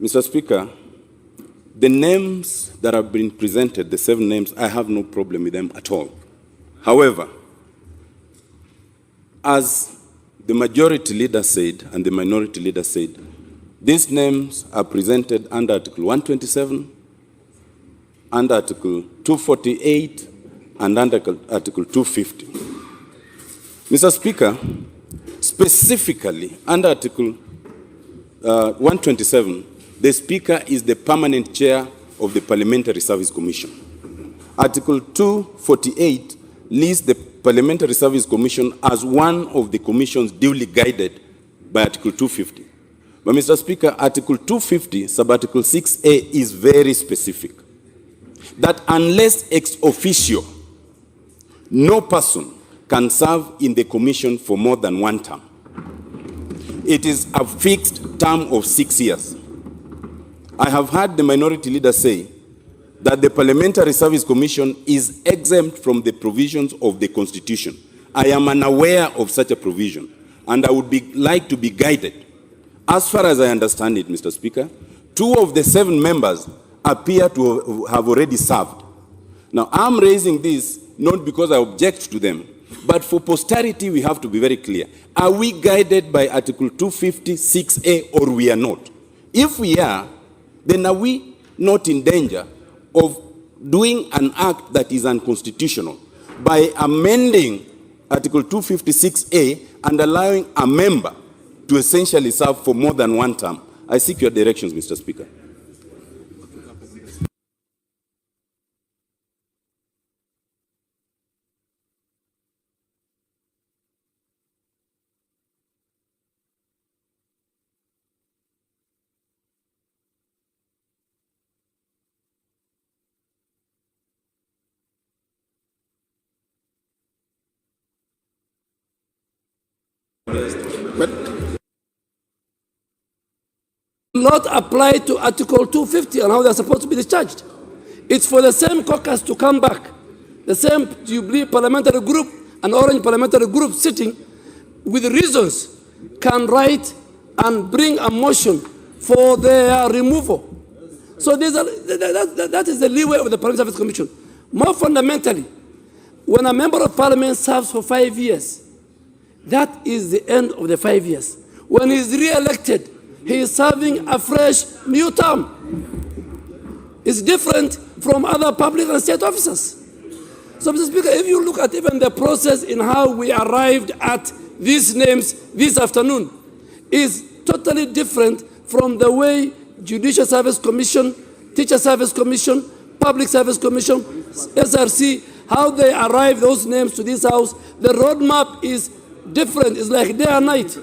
Mr. Speaker, the names that have been presented, the 7 names, I have no problem with them at all. However, as the majority leader said and the minority leader said, these names are presented under Article 127, under Article 248, and under Article 250. Mr. Speaker, specifically under Article 127, the Speaker is the permanent chair of the Parliamentary Service Commission. Article 248 lists the Parliamentary Service Commission as one of the commissions duly guided by Article 250. But Mr. Speaker, Article 250, sub-Article 6A is very specific, that unless ex officio, no person can serve in the commission for more than 1 term. It is a fixed term of 6 years. I have heard the minority leader say that the Parliamentary Service Commission is exempt from the provisions of the Constitution. I am unaware of such a provision, and I would like to be guided. As far as I understand it, Mr. Speaker, 2 of the 7 members appear to have already served. Now, I'm raising this not because I object to them, but for posterity, we have to be very clear. Are we guided by Article 256A or we are not? If we are, then are we not in danger of doing an act that is unconstitutional by amending Article 256A and allowing a member to essentially serve for more than 1 term? I seek your directions, Mr. Speaker. But not apply to Article 250 on how they're supposed to be discharged. It's for the same caucus to come back, the same Jubilee parliamentary group and Orange parliamentary group sitting with reasons can write and bring a motion for their removal. So that is the leeway of the Parliamentary Service Commission. More fundamentally, when a member of parliament serves for 5 years, that is the end of the 5 years. When he's re-elected, he is serving a fresh new term. It's different from other public and state officers. So, Mr. Speaker, if you look at even the process in how we arrived at these names this afternoon, is totally different from the way Judicial Service Commission, Teacher Service Commission, Public Service Commission, SRC, how they arrived those names to this house. The roadmap is different. It's like day and night.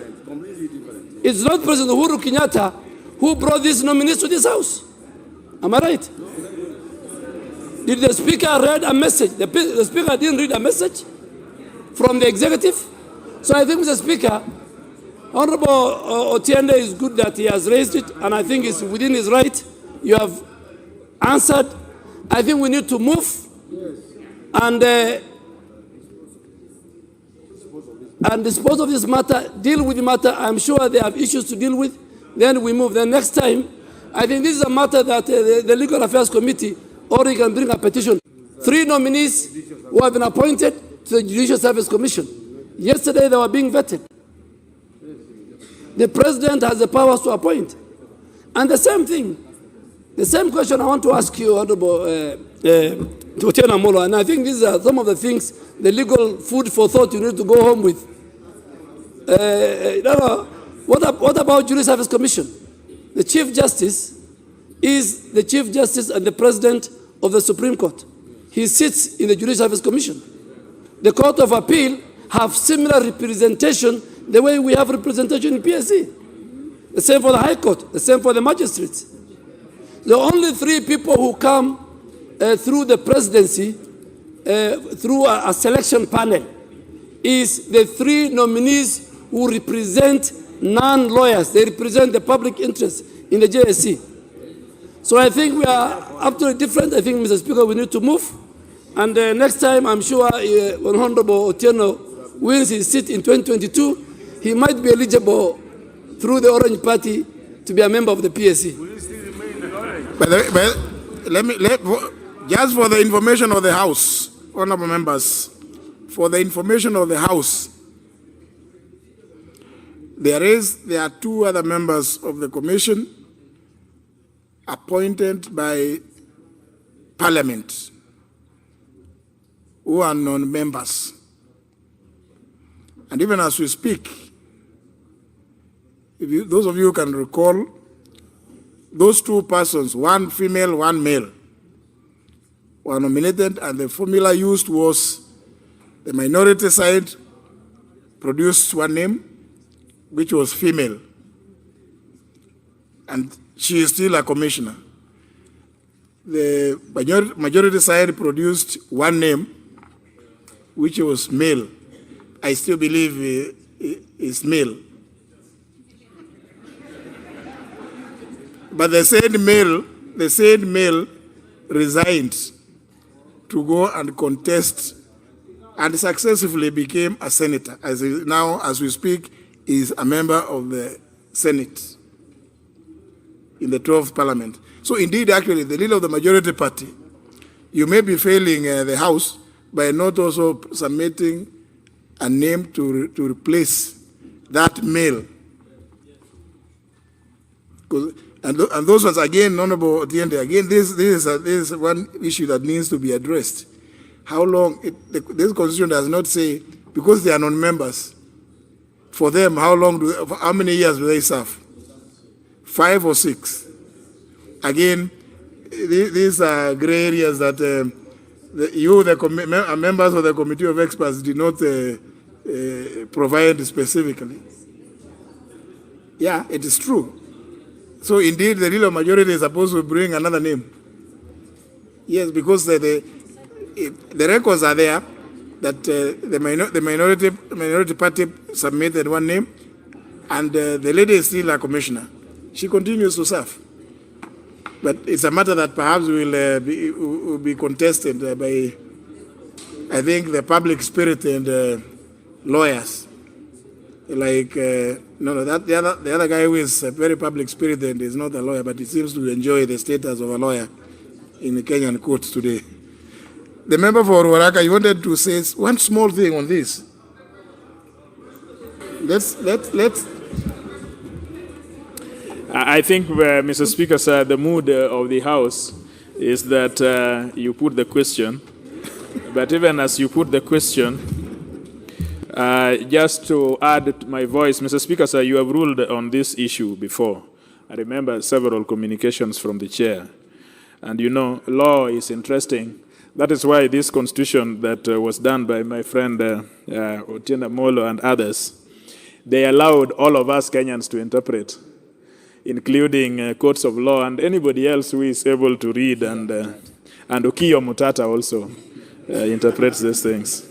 It's not President Uhuru Kenyatta who brought these nominees to this house. Am I right? Did the Speaker read a message? The Speaker didn't read a message from the executive. So I think, Mr. Speaker, Honorable Otiende is good that he has raised it, and I think it's within his right. You have answered. I think we need to move and dispose of this matter, deal with the matter. I'm sure they have issues to deal with. Then we move. Then next time, I think this is a matter that the Legal Affairs Committee or he can bring a petition. 3 nominees who have been appointed to the Judicial Service Commission. Yesterday, they were being vetted. The President has the powers to appoint. And the same thing, the same question I want to ask you, Honorable Otiende Amollo, and I think these are some of the things, the legal food for thought you need to go home with. What about Judicial Service Commission? The Chief Justice is the Chief Justice and the President of the Supreme Court. He sits in the Judicial Service Commission. The Court of Appeal have similar representation the way we have representation in PSC. The same for the High Court, the same for the magistrates. The only 3 people who come through the presidency, through a selection panel, is the 3 nominees who represent non-lawyers. They represent the public interest in the JSC. So I think we are absolutely different. I think, Mr. Speaker, we need to move. And next time, I'm sure when Honorable Otiende wins his seat in 2022, he might be eligible through the Orange Party to be a member of the PSC. Just for the information of the House, honorable members, for the information of the House, there are two other members of the commission appointed by Parliament who are non-members. And even as we speak, those of you who can recall, those two persons, one female, one male, were nominated, and the formula used was the minority side produced one name, which was female, and she is still a commissioner. The majority side produced one name, which was male. I still believe is male. But the said male resigned to go and contest and successfully became a senator. As we speak, is a member of the Senate in the 12th Parliament. So indeed, actually, the leader of the majority party, you may be failing the House by not also submitting a name to replace that male. And those ones, again, Honorable Otiende, again, this is one issue that needs to be addressed. How long, this constitution does not say, because they are non-members, for them, how many years do they serve? 5 or 6? Again, these are gray areas that members of the Committee of Experts did not provide specifically. Yeah, it is true. So indeed, the real majority is supposed to bring another name. Yes, because the records are there that the minority party submitted one name, and the lady is still a commissioner. She continues to serve. But it's a matter that perhaps will be contested by, I think, the public spirit and lawyers. Like, the other guy who is a very public spirited is not a lawyer, but he seems to enjoy the status of a lawyer in the Kenyan courts today. The member for Waraka, you wanted to say one small thing on this. Let's. I think, Mr. Speaker, sir, the mood of the House is that you put the question, but even as you put the question, just to add my voice, Mr. Speaker, sir, you have ruled on this issue before. I remember several communications from the chair. And you know, law is interesting. That is why this constitution that was done by my friend Otiende Amollo and others, they allowed all of us Kenyans to interpret, including courts of law and anybody else who is able to read, and Okiyo Mutata also interprets these things.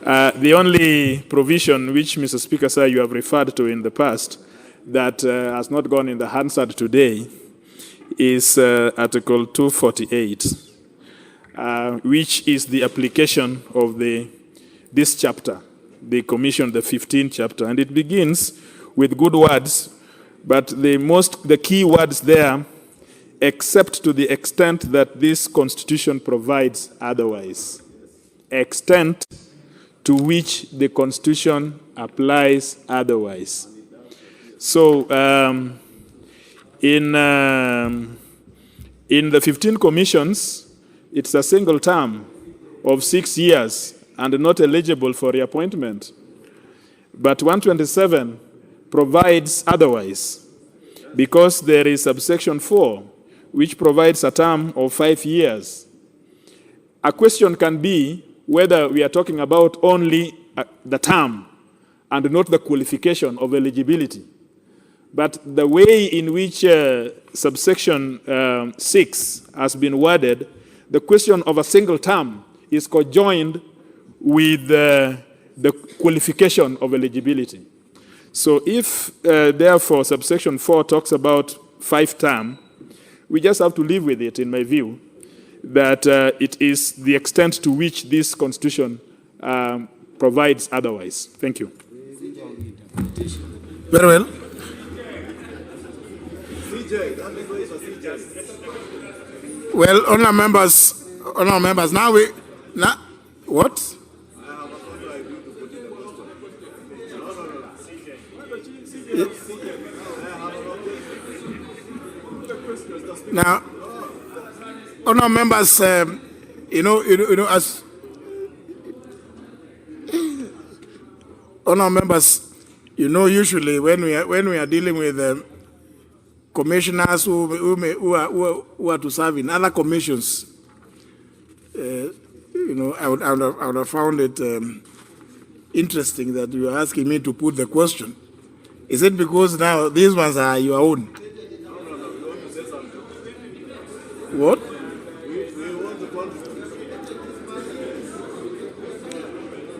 The only provision which, Mr. Speaker, sir, you have referred to in the past that has not gone in the Hansard today is Article 248, which is the application of this chapter, the Commission, the 15th chapter. And it begins with good words, but the key words there, except to the extent that this Constitution provides otherwise. Extent to which the Constitution applies otherwise. So, in the 15 commissions, it's a single term of 6 years and not eligible for reappointment. But 127 provides otherwise, because there is subsection 4, which provides a term of 5 years. A question can be whether we are talking about only the term and not the qualification of eligibility. But the way in which subsection 6 has been worded, the question of a single term is conjoined with the qualification of eligibility. So if, therefore, subsection 4 talks about 5 term, we just have to live with it, in my view, that it is the extent to which this Constitution provides otherwise. Thank you. Very well. Well, honourable members, now what? Now, honourable members, as honourable members, usually when we are dealing with commissioners who are to serve in other commissions, I would have found it interesting that you are asking me to put the question. Is it because now these ones are your own? What?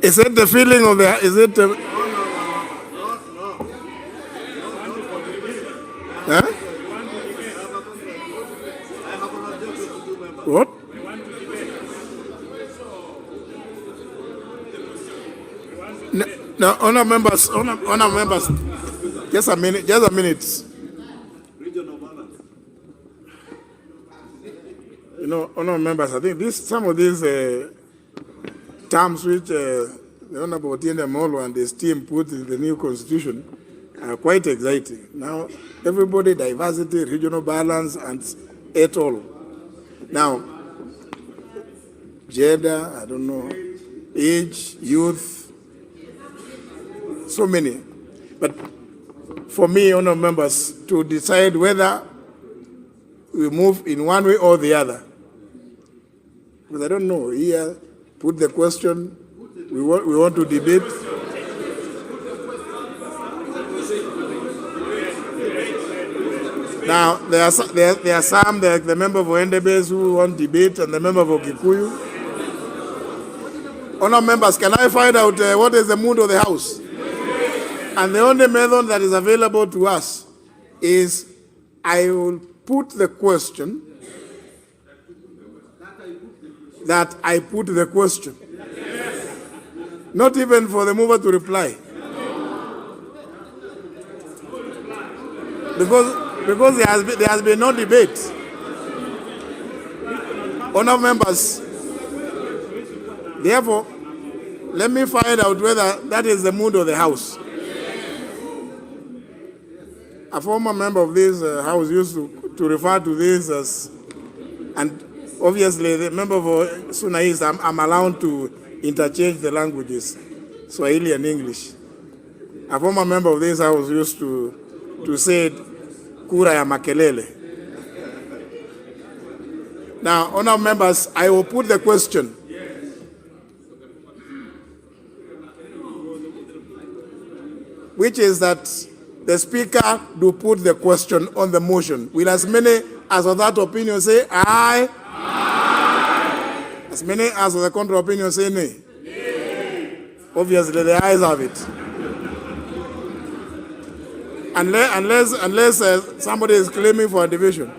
Is it the feeling of the? Is it? Huh? What? No, honor members, just a minute. Honor members, I think some of these terms which the Honorable Otiende Amollo and his team put in the new constitution are quite exciting. Now, everybody, diversity, regional balance, and et al. Now, gender, I don't know, age, youth, so many. But for me, honour members, to decide whether we move in one way or the other, because I don't know, here, put the question, we want to debate. Now, there are some, the member of Otiende who want debate, and the member of Kikuyu. Honour members, can I find out what is the mood of the House? And the only method that is available to us is I will put the question that I put the question. Not even for the mover to reply. Because there has been no debate. Honour members, therefore, let me find out whether that is the mood of the House. A former member of this House used to refer to this as, and obviously the member of Sunais, I'm allowed to interchange the languages, Swahili and English. A former member of this House used to say, Kura ya makelele. Now, honour members, I will put the question. Which is that the Speaker do put the question on the motion. Will as many as of that opinion say aye? Aye. As many as of the contrary opinion say nay? Nay. Obviously, the ayes have it. Unless somebody is claiming for a division.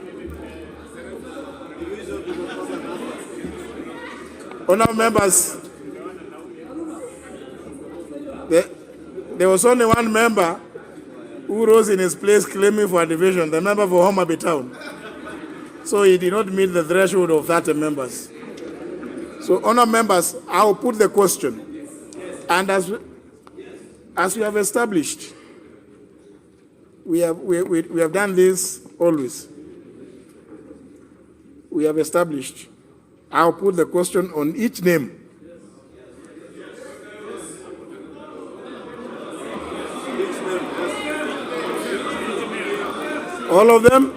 Honourable members, there was only one member who rose in his place claiming for a division, the member for Homa Bay Town. So he did not meet the threshold of 30 members. So, honourable members, I will put the question. And as we have established, we have done this always. We have established. I'll put the question on each name. All of them?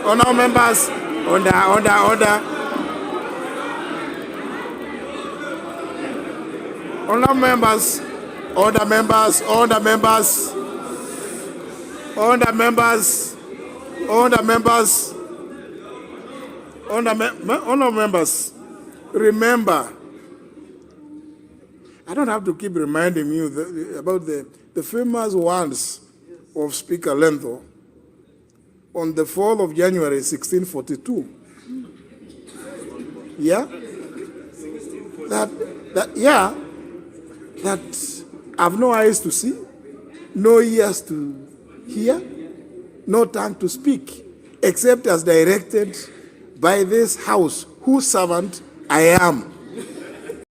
Honourable members, order. Honourable members, honourable members, remember, I don't have to keep reminding you about the famous words of Speaker Lentho on the 4th of January, 1642. Yeah? That have no eyes to see, no ears to hear, no tongue to speak, except as directed by this house, whose servant I am.